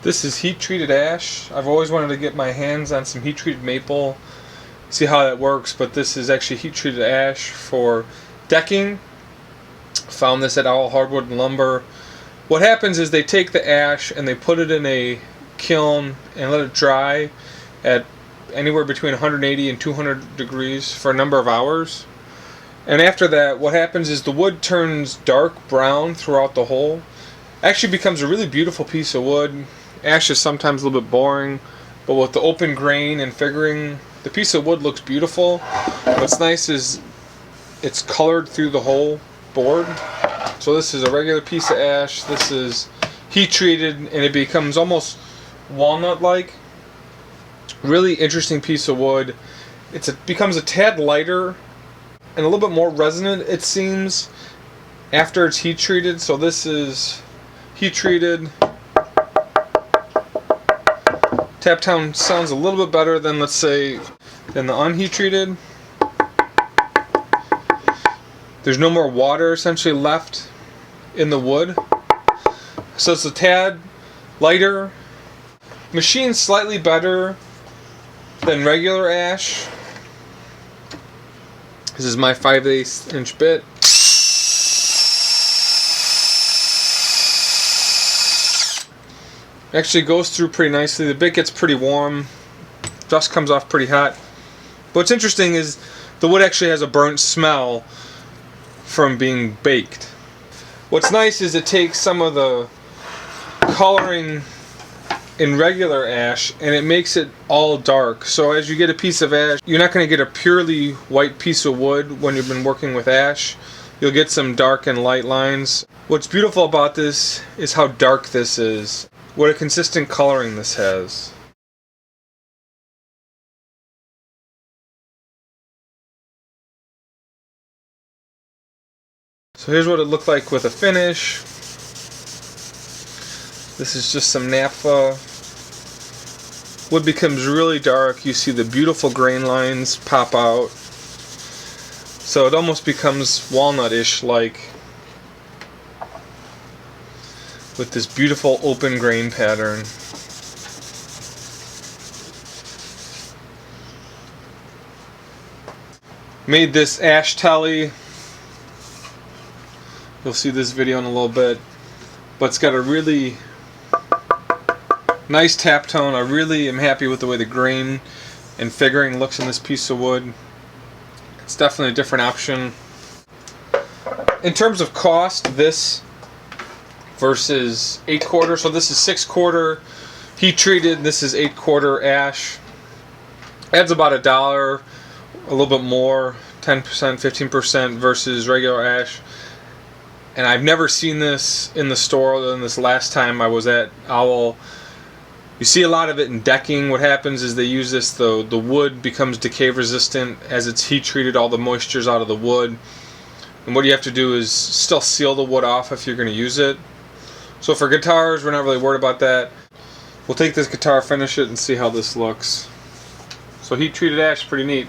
This is heat treated ash. I've always wanted to get my hands on some heat treated maple, see how that works, but this is actually heat treated ash for decking. Found this at Owl Hardwood and Lumber. What happens is they take the ash and they put it in a kiln and let it dry at anywhere between 180 and 200 degrees for a number of hours. And after that, what happens is the wood turns dark brown throughout the whole. Actually becomes a really beautiful piece of wood. Ash is sometimes a little bit boring, but with the open grain and figuring, the piece of wood looks beautiful. What's nice is it's colored through the whole board. So this is a regular piece of ash. This is heat treated and it becomes almost walnut-like. Really interesting piece of wood. It becomes a tad lighter and a little bit more resonant, it seems, after it's heat treated. So this is heat treated. Tap tone sounds a little bit better than, let's say, than the unheat treated. There's no more water essentially left in the wood, so it's a tad lighter. Machined slightly better than regular ash. This is my 5/8 inch bit. Actually goes through pretty nicely. The bit gets pretty warm. Dust comes off pretty hot. But what's interesting is the wood actually has a burnt smell from being baked. What's nice is it takes some of the coloring in regular ash and it makes it all dark. So as you get a piece of ash, you're not going to get a purely white piece of wood when you've been working with ash. You'll get some dark and light lines. What's beautiful about this is how dark this is. What a consistent coloring this has. So here's what it looked like with a finish. This is just some naphtha. Wood becomes really dark. You see the beautiful grain lines pop out. So it almost becomes walnut-ish like, with this beautiful open grain pattern. Made this ash telly. You'll see this video in a little bit, but it's got a really nice tap tone. I really am happy with the way the grain and figuring looks in this piece of wood. It's definitely a different option. In terms of cost, this versus 8/4, so this is 6/4 heat treated, this is 8/4 ash. Adds about $1, a little bit more, 10%, 15% versus regular ash. And I've never seen this in the store other than this last time I was at Owl. You see a lot of it in decking. What happens is they use this, the wood becomes decay resistant as it's heat treated, all the moisture's out of the wood. And what you have to do is still seal the wood off if you're going to use it. So for guitars, we're not really worried about that. We'll take this guitar, finish it, and see how this looks. So heat treated ash, pretty neat.